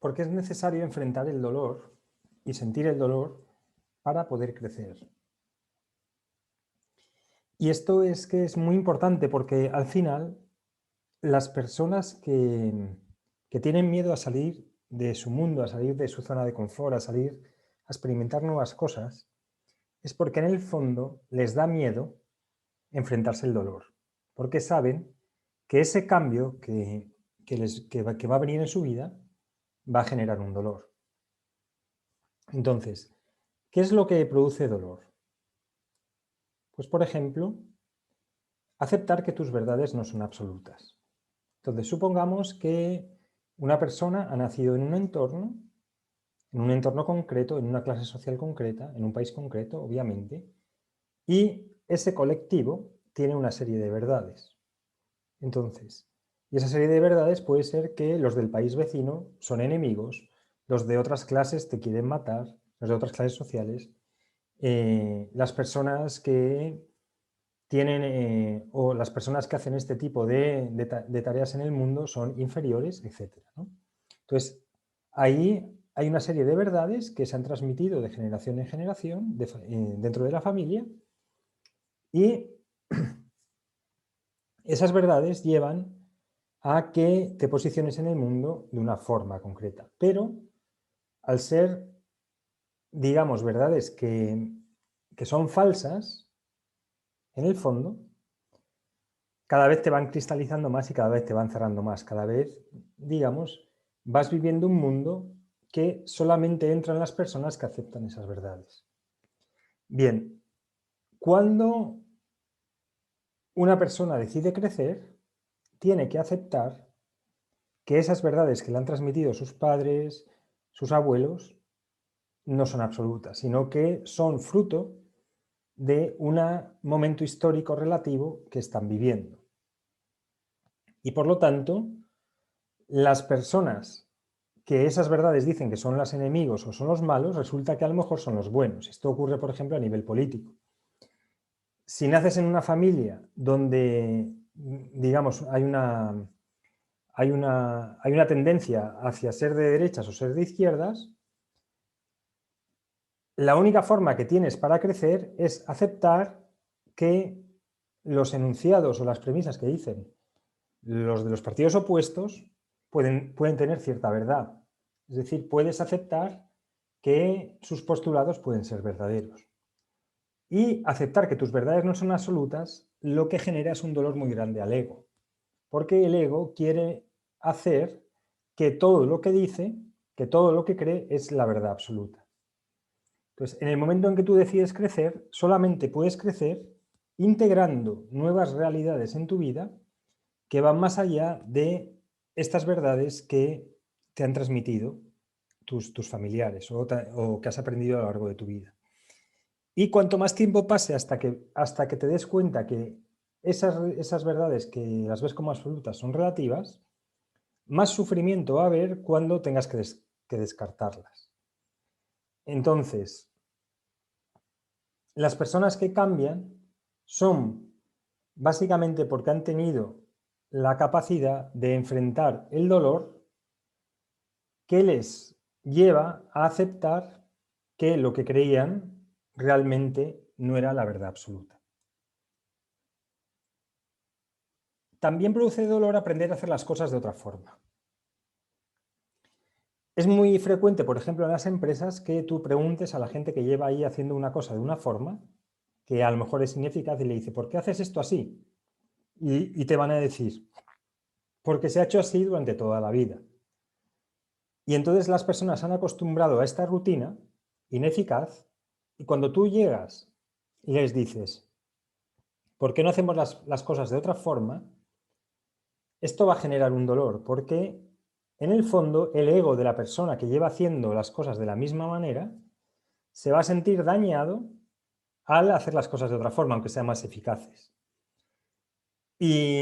Porque es necesario enfrentar el dolor y sentir el dolor para poder crecer. Y esto es que es muy importante porque al final las personas que tienen miedo a salir de su mundo, a salir de su zona de confort, a salir a experimentar nuevas cosas, es porque en el fondo les da miedo enfrentarse el dolor, porque saben que ese cambio que va a venir en su vida va a generar un dolor. Entonces, ¿qué es lo que produce dolor? Pues, por ejemplo, aceptar que tus verdades no son absolutas. Entonces, supongamos que una persona ha nacido en un entorno concreto, en una clase social concreta, en un país concreto, obviamente, y ese colectivo tiene una serie de verdades. Entonces, y esa serie de verdades puede ser que los del país vecino son enemigos, los de otras clases te quieren matar, los de otras clases sociales, las personas que tienen, o las personas que hacen este tipo de tareas en el mundo son inferiores, etc., ¿no? Entonces, ahí hay una serie de verdades que se han transmitido de generación en generación dentro de la familia y esas verdades llevan a que te posiciones en el mundo de una forma concreta. Pero al ser, digamos, verdades que son falsas, en el fondo, cada vez te van cristalizando más y cada vez te van cerrando más. Cada vez, digamos, vas viviendo un mundo que solamente entran las personas que aceptan esas verdades. Bien, cuando una persona decide crecer, tiene que aceptar que esas verdades que le han transmitido sus padres, sus abuelos, no son absolutas, sino que son fruto de un momento histórico relativo que están viviendo. Y por lo tanto, las personas que esas verdades dicen que son los enemigos o son los malos, resulta que a lo mejor son los buenos. Esto ocurre, por ejemplo, a nivel político. Si naces en una familia donde, digamos, hay una tendencia hacia ser de derechas o ser de izquierdas, la única forma que tienes para crecer es aceptar que los enunciados o las premisas que dicen los de los partidos opuestos pueden tener cierta verdad. Es decir, puedes aceptar que sus postulados pueden ser verdaderos. Y aceptar que tus verdades no son absolutas, lo que genera es un dolor muy grande al ego. Porque el ego quiere hacer que todo lo que dice, que todo lo que cree es la verdad absoluta. Entonces, en el momento en que tú decides crecer, solamente puedes crecer integrando nuevas realidades en tu vida que van más allá de estas verdades que te han transmitido tus familiares o que has aprendido a lo largo de tu vida. Y cuanto más tiempo pase hasta que te des cuenta que esas verdades que las ves como absolutas son relativas, más sufrimiento va a haber cuando tengas que descartarlas. Entonces, las personas que cambian son básicamente porque han tenido la capacidad de enfrentar el dolor que les lleva a aceptar que lo que creían realmente no era la verdad absoluta. También produce dolor aprender a hacer las cosas de otra forma. Es muy frecuente, por ejemplo, en las empresas que tú preguntes a la gente que lleva ahí haciendo una cosa de una forma, que a lo mejor es ineficaz, y le dice, ¿por qué haces esto así? Y te van a decir, porque se ha hecho así durante toda la vida. Y entonces las personas han acostumbrado a esta rutina ineficaz y cuando tú llegas y les dices, ¿por qué no hacemos las cosas de otra forma? Esto va a generar un dolor porque en el fondo el ego de la persona que lleva haciendo las cosas de la misma manera se va a sentir dañado al hacer las cosas de otra forma, aunque sean más eficaces. Y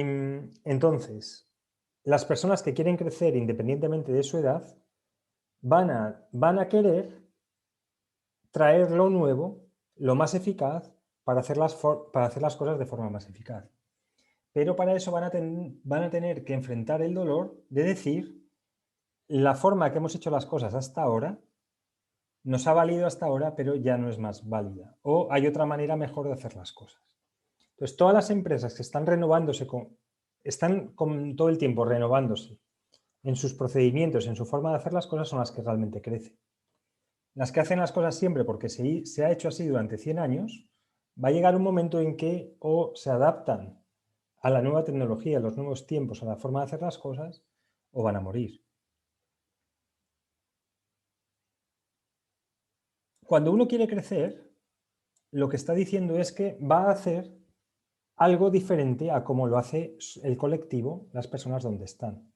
entonces, las personas que quieren crecer independientemente de su edad van a querer traer lo nuevo, lo más eficaz, para hacer las cosas de forma más eficaz. Pero para eso van a tener que enfrentar el dolor de decir, la forma que hemos hecho las cosas hasta ahora nos ha valido hasta ahora, pero ya no es más válida. O hay otra manera mejor de hacer las cosas. Entonces, todas las empresas que están renovándose, están todo el tiempo renovándose en sus procedimientos, en su forma de hacer las cosas, son las que realmente crecen. Las que hacen las cosas siempre porque se ha hecho así durante 100 años, va a llegar un momento en que o se adaptan a la nueva tecnología, a los nuevos tiempos, a la forma de hacer las cosas, o van a morir. Cuando uno quiere crecer, lo que está diciendo es que va a hacer algo diferente a como lo hace el colectivo, las personas donde están.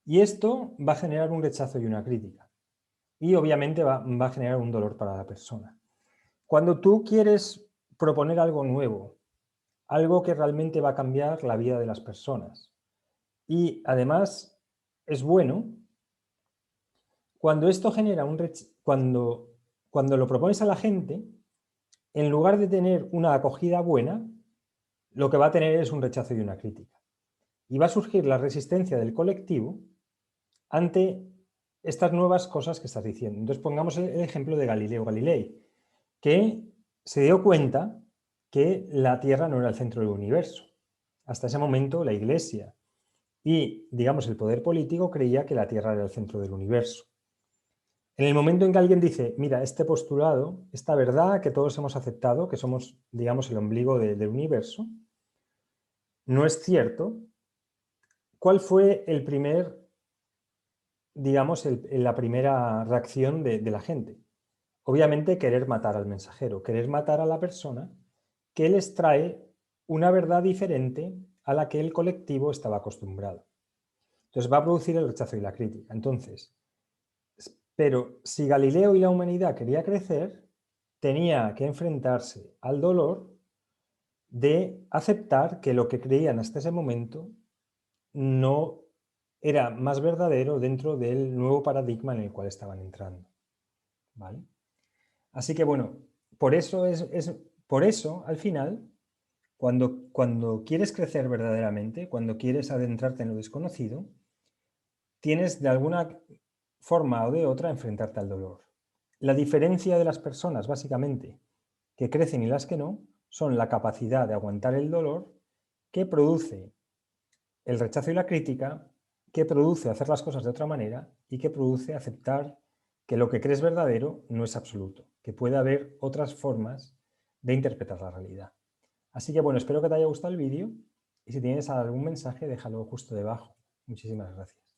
Y esto va a generar un rechazo y una crítica. Y obviamente va a generar un dolor para la persona. Cuando tú quieres proponer algo nuevo, algo que realmente va a cambiar la vida de las personas, y además es bueno, cuando esto genera cuando lo propones a la gente, en lugar de tener una acogida buena, lo que va a tener es un rechazo y una crítica. Y va a surgir la resistencia del colectivo ante estas nuevas cosas que estás diciendo. Entonces pongamos el ejemplo de Galileo Galilei, que se dio cuenta que la Tierra no era el centro del universo. Hasta ese momento la Iglesia y, digamos, el poder político creía que la Tierra era el centro del universo. En el momento en que alguien dice, mira, este postulado, esta verdad que todos hemos aceptado, que somos, digamos, el ombligo del universo, no es cierto, ¿cuál fue el primer, digamos, la primera reacción de la gente? Obviamente querer matar al mensajero, querer matar a la persona que les trae una verdad diferente a la que el colectivo estaba acostumbrado. Entonces va a producir el rechazo y la crítica. Entonces, pero si Galileo y la humanidad quería crecer, tenía que enfrentarse al dolor de aceptar que lo que creían hasta ese momento no era más verdadero dentro del nuevo paradigma en el cual estaban entrando. ¿Vale? Así que bueno, por eso por eso al final, cuando quieres crecer verdaderamente, cuando quieres adentrarte en lo desconocido, tienes de alguna forma o de otra enfrentarte al dolor. La diferencia de las personas, básicamente, que crecen y las que no, son la capacidad de aguantar el dolor que produce el rechazo y la crítica, que produce hacer las cosas de otra manera y que produce aceptar que lo que crees verdadero no es absoluto, que puede haber otras formas de interpretar la realidad. Así que bueno, espero que te haya gustado el vídeo y si tienes algún mensaje déjalo justo debajo. Muchísimas gracias.